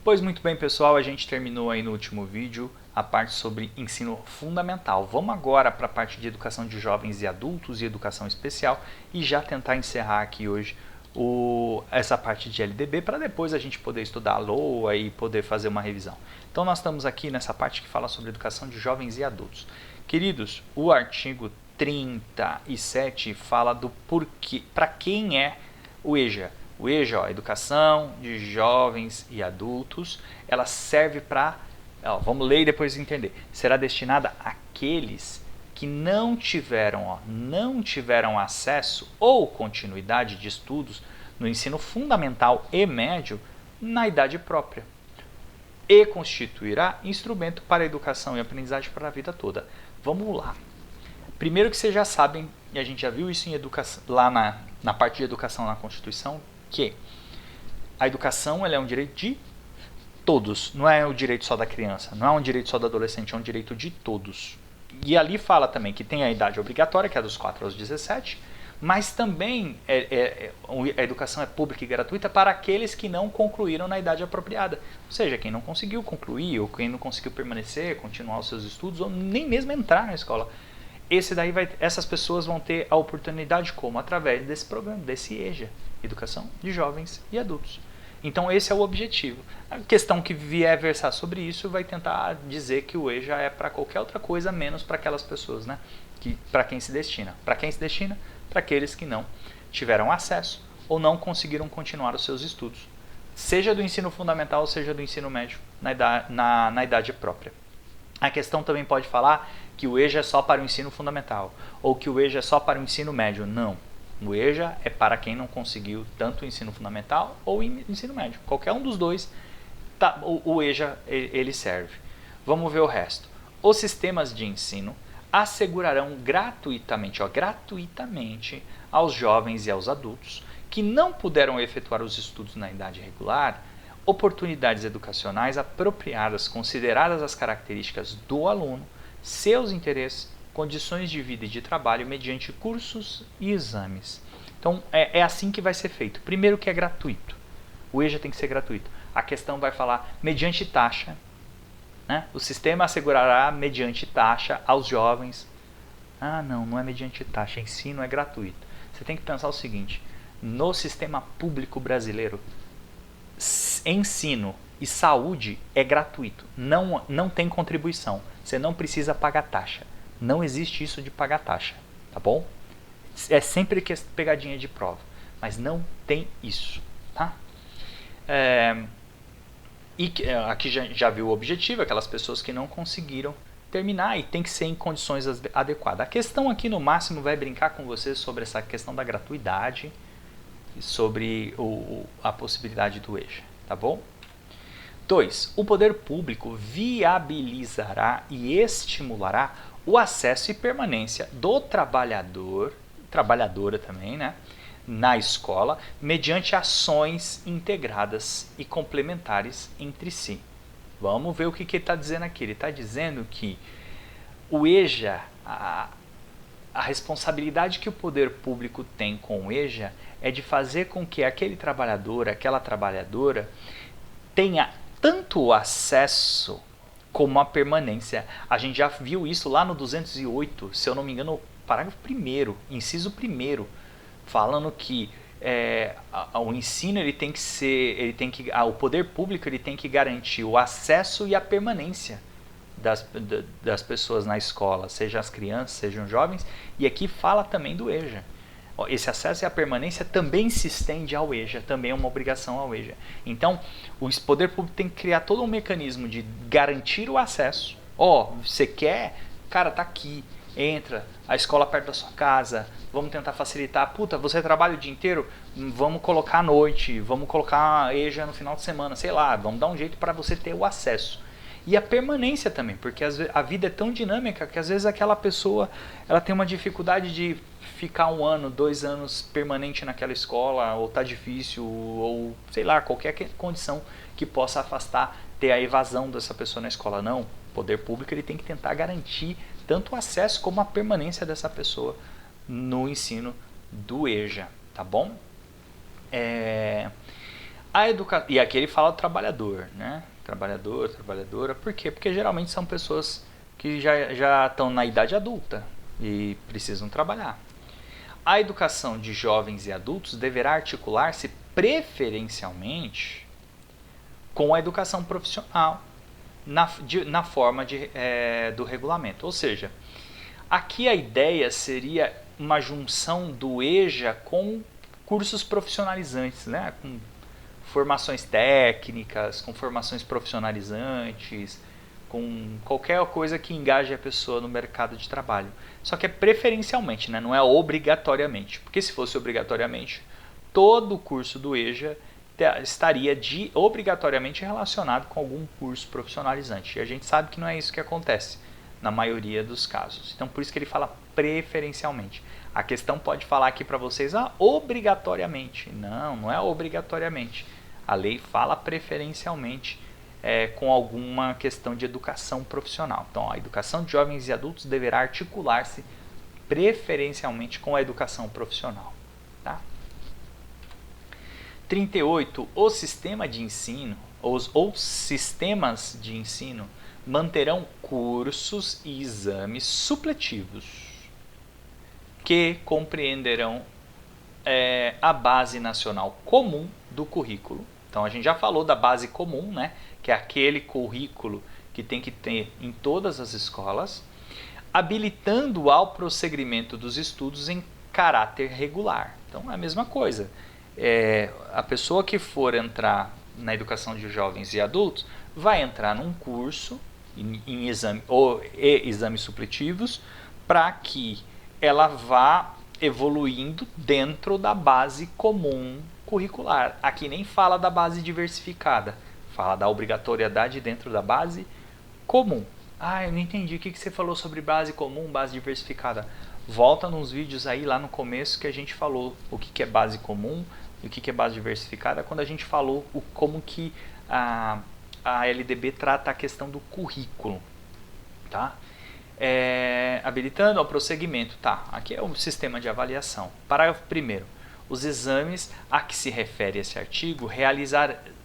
Pois muito bem, pessoal, a gente terminou aí no último vídeo a parte sobre ensino fundamental. Vamos agora para a parte de educação de jovens e adultos e educação especial e já tentar encerrar aqui hoje essa parte de LDB para depois a gente poder estudar a LOA e poder fazer uma revisão. Então nós estamos aqui nessa parte que fala sobre educação de jovens e adultos. Queridos, o artigo 37 fala do porquê, para quem é o EJA. O EJA, ó, educação de jovens e adultos, ela serve para, vamos ler e depois entender, será destinada àqueles que não tiveram acesso ou continuidade de estudos no ensino fundamental e médio na idade própria e constituirá instrumento para a educação e aprendizagem para a vida toda. Vamos lá. Primeiro que vocês já sabem, e a gente já viu isso em educação, lá na parte de educação na Constituição, que a educação ela é um direito de todos, não é um direito só da criança, não é um direito só do adolescente, é um direito de todos. E ali fala também que tem a idade obrigatória, que é dos 4 aos 17, mas também a educação é pública e gratuita para aqueles que não concluíram na idade apropriada. Ou seja, quem não conseguiu concluir, ou quem não conseguiu permanecer, continuar os seus estudos, ou nem mesmo entrar na escola. Essas pessoas vão ter a oportunidade como? Através desse programa, desse EJA, Educação de Jovens e Adultos. Então esse é o objetivo. A questão que vier versar sobre isso vai tentar dizer que o EJA é para qualquer outra coisa, menos para aquelas pessoas, né? Para quem se destina. Para quem se destina? Para aqueles que não tiveram acesso ou não conseguiram continuar os seus estudos. Seja do ensino fundamental, seja do ensino médio, na idade própria. A questão também pode falar que o EJA é só para o ensino fundamental, ou que o EJA é só para o ensino médio. Não. O EJA é para quem não conseguiu tanto o ensino fundamental ou o ensino médio. Qualquer um dos dois, o EJA ele serve. Vamos ver o resto. Os sistemas de ensino assegurarão gratuitamente aos jovens e aos adultos que não puderam efetuar os estudos na idade regular oportunidades educacionais apropriadas, consideradas as características do aluno, seus interesses, condições de vida e de trabalho mediante cursos e exames. Então, é assim que vai ser feito. Primeiro que é gratuito. O EJA tem que ser gratuito. A questão vai falar mediante taxa. Né? O sistema assegurará mediante taxa aos jovens. Ah, não é mediante taxa. Ensino é gratuito. Você tem que pensar o seguinte. No sistema público brasileiro, ensino e saúde é gratuito. Não tem contribuição. Você não precisa pagar taxa. Não existe isso de pagar taxa, tá bom? É sempre que pegadinha de prova, mas não tem isso, tá? Aqui já viu o objetivo, aquelas pessoas que não conseguiram terminar e tem que ser em condições adequadas. A questão aqui no máximo vai brincar com você sobre essa questão da gratuidade e sobre a possibilidade do EJA, tá bom? 2. O poder público viabilizará e estimulará o acesso e permanência do trabalhadora também, né, na escola, mediante ações integradas e complementares entre si. Vamos ver o que ele está dizendo aqui. Ele está dizendo que o EJA, a responsabilidade que o poder público tem com o EJA é de fazer com que aquele trabalhador, aquela trabalhadora, tenha tanto o acesso como a permanência. A gente já viu isso lá no 208, se eu não me engano, parágrafo 1º, inciso 1º, falando que o ensino o poder público ele tem que garantir o acesso e a permanência das pessoas na escola, sejam as crianças, sejam os jovens, e aqui fala também do EJA. Esse acesso e a permanência também se estende ao EJA, também é uma obrigação ao EJA. Então, o poder público tem que criar todo um mecanismo de garantir o acesso. Você quer? Cara, tá aqui, entra, a escola perto da sua casa, vamos tentar facilitar. Você trabalha o dia inteiro? Vamos colocar à noite, vamos colocar EJA no final de semana, sei lá, vamos dar um jeito para você ter o acesso. E a permanência também, porque a vida é tão dinâmica que às vezes aquela pessoa ela tem uma dificuldade de ficar 1 ano, 2 anos permanente naquela escola, ou tá difícil, ou sei lá, qualquer condição que possa afastar, ter a evasão dessa pessoa na escola. Não, o poder público ele tem que tentar garantir tanto o acesso como a permanência dessa pessoa no ensino do EJA, tá bom? E aqui ele fala trabalhador, né? Trabalhador, trabalhadora. Por quê? Porque geralmente são pessoas que já estão na idade adulta e precisam trabalhar. A educação de jovens e adultos deverá articular-se preferencialmente com a educação profissional na forma do regulamento. Ou seja, aqui a ideia seria uma junção do EJA com cursos profissionalizantes, né? Com formações técnicas, com formações profissionalizantes, com qualquer coisa que engaje a pessoa no mercado de trabalho. Só que é preferencialmente, né? Não é obrigatoriamente. Porque se fosse obrigatoriamente, todo o curso do EJA estaria obrigatoriamente relacionado com algum curso profissionalizante. E a gente sabe que não é isso que acontece na maioria dos casos. Então, por isso que ele fala preferencialmente. A questão pode falar aqui para vocês, obrigatoriamente. Não, não é obrigatoriamente. A lei fala preferencialmente com alguma questão de educação profissional. Então, a educação de jovens e adultos deverá articular-se preferencialmente com a educação profissional. Tá? 38. O sistema de ensino, ou sistemas de ensino, manterão cursos e exames supletivos que compreenderão a base nacional comum do currículo. Então a gente já falou da base comum, né? Que é aquele currículo que tem que ter em todas as escolas, habilitando ao prosseguimento dos estudos em caráter regular. Então é a mesma coisa. A pessoa que for entrar na educação de jovens e adultos vai entrar num curso em exames supletivos para que ela vá evoluindo dentro da base comum curricular. Aqui nem fala da base diversificada, fala da obrigatoriedade dentro da base comum. Eu não entendi o que você falou sobre base comum, base diversificada. Volta nos vídeos aí lá no começo que a gente falou o que é base comum e o que é base diversificada, quando a gente falou como que a LDB trata a questão do currículo. Tá? Habilitando ao prosseguimento. Tá, aqui é o sistema de avaliação. Parágrafo 1º. Os exames a que se refere esse artigo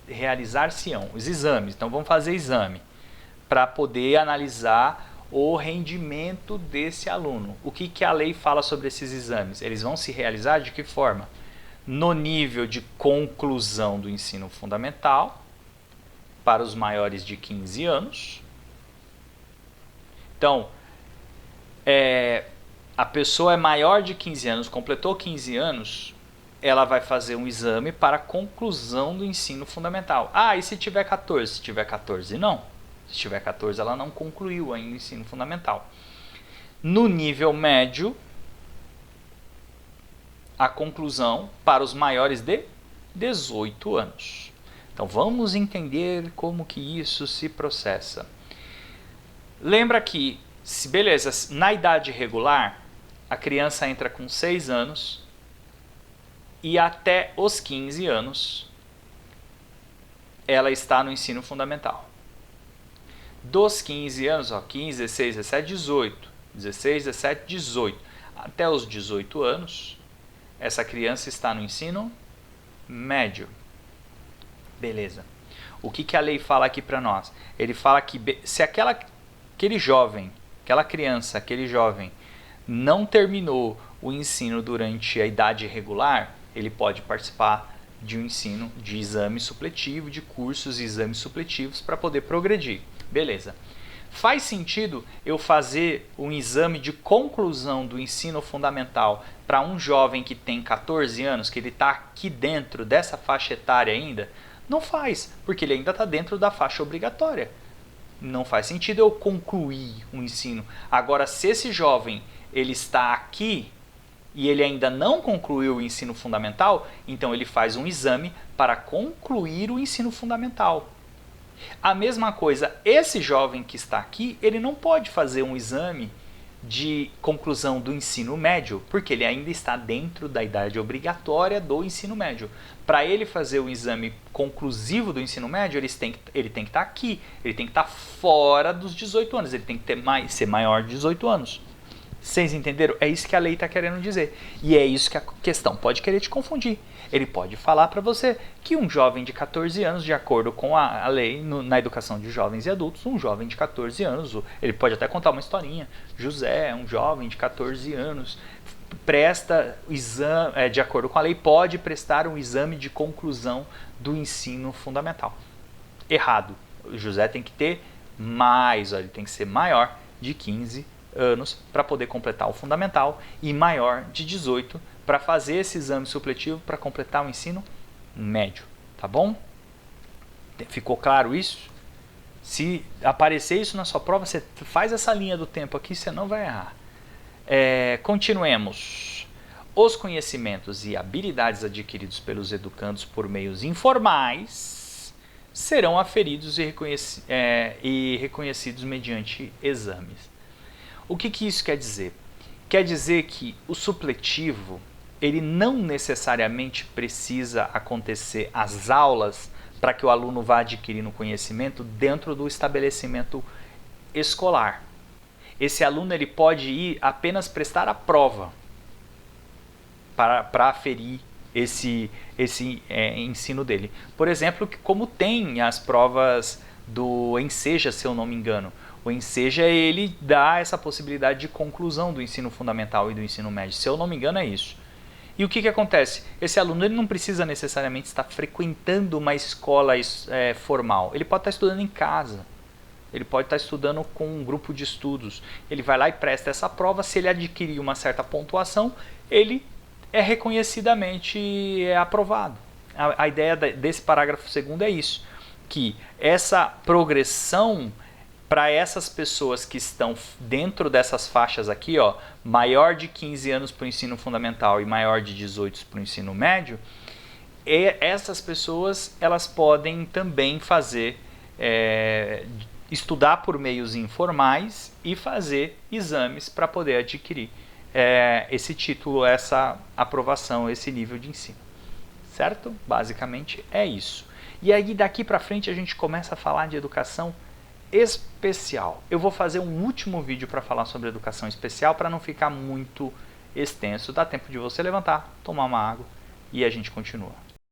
realizar-se-ão. Os exames. Então vamos fazer exame para poder analisar o rendimento desse aluno. O que a lei fala sobre esses exames? Eles vão se realizar de que forma? No nível de conclusão do ensino fundamental, para os maiores de 15 anos. Então, a pessoa é maior de 15 anos, completou 15 anos, ela vai fazer um exame para a conclusão do ensino fundamental. E se tiver 14? Se tiver 14, não. Se tiver 14, ela não concluiu ainda o ensino fundamental. No nível médio, a conclusão para os maiores de 18 anos. Então vamos entender como que isso se processa. Lembra que, beleza, na idade regular, a criança entra com 6 anos e até os 15 anos ela está no ensino fundamental. Dos 15 anos, 15, 16, 17, 18, 16, 17, 18, até os 18 anos, essa criança está no ensino médio. Beleza. O que a lei fala aqui para nós? Ele fala que se aquele jovem, aquela criança, aquele jovem não terminou o ensino durante a idade regular, ele pode participar de um ensino de exame supletivo, de cursos e exames supletivos para poder progredir. Beleza. Faz sentido eu fazer um exame de conclusão do ensino fundamental para um jovem que tem 14 anos, que ele está aqui dentro dessa faixa etária ainda? Não faz, porque ele ainda está dentro da faixa obrigatória. Não faz sentido eu concluir o ensino. Agora, se esse jovem ele está aqui e ele ainda não concluiu o ensino fundamental, então ele faz um exame para concluir o ensino fundamental. A mesma coisa, esse jovem que está aqui, ele não pode fazer um exame de conclusão do ensino médio, porque ele ainda está dentro da idade obrigatória do ensino médio. Para ele fazer o exame conclusivo do ensino médio, ele tem que estar aqui, ele tem que estar fora dos 18 anos, ele tem que ser maior de 18 anos. Vocês entenderam? É isso que a lei está querendo dizer. E é isso que a questão pode querer te confundir. Ele pode falar para você que um jovem de 14 anos, de acordo com a lei na educação de jovens e adultos, um jovem de 14 anos, ele pode até contar uma historinha. José, um jovem de 14 anos, presta o exame, de acordo com a lei, pode prestar um exame de conclusão do ensino fundamental. Errado. O José tem que ter mais, ele tem que ser maior de 15 anos para poder completar o fundamental e maior de 18 para fazer esse exame supletivo para completar o ensino médio, tá bom? Ficou claro isso? Se aparecer isso na sua prova, você faz essa linha do tempo aqui, você não vai errar. Continuemos. Os conhecimentos e habilidades adquiridos pelos educandos por meios informais serão aferidos e reconhecidos mediante exames. O que isso quer dizer? Quer dizer que o supletivo, ele não necessariamente precisa acontecer as aulas para que o aluno vá adquirindo conhecimento dentro do estabelecimento escolar. Esse aluno ele pode ir apenas prestar a prova para aferir esse ensino dele. Por exemplo, como tem as provas do Enseja, se eu não me engano. O Enseja, ele dá essa possibilidade de conclusão do ensino fundamental e do ensino médio. Se eu não me engano, é isso. E o que acontece? Esse aluno ele não precisa necessariamente estar frequentando uma escola formal. Ele pode estar estudando em casa. Ele pode estar estudando com um grupo de estudos. Ele vai lá e presta essa prova. Se ele adquirir uma certa pontuação, ele é reconhecidamente aprovado. A ideia desse parágrafo 2º é isso. Que essa progressão para essas pessoas que estão dentro dessas faixas aqui, ó, maior de 15 anos para o ensino fundamental e maior de 18 para o ensino médio, essas pessoas elas podem também fazer, estudar por meios informais e fazer exames para poder adquirir esse título, essa aprovação, esse nível de ensino. Certo? Basicamente é isso. E aí daqui para frente a gente começa a falar de educação especial. Eu vou fazer um último vídeo para falar sobre educação especial para não ficar muito extenso. Dá tempo de você levantar, tomar uma água e a gente continua.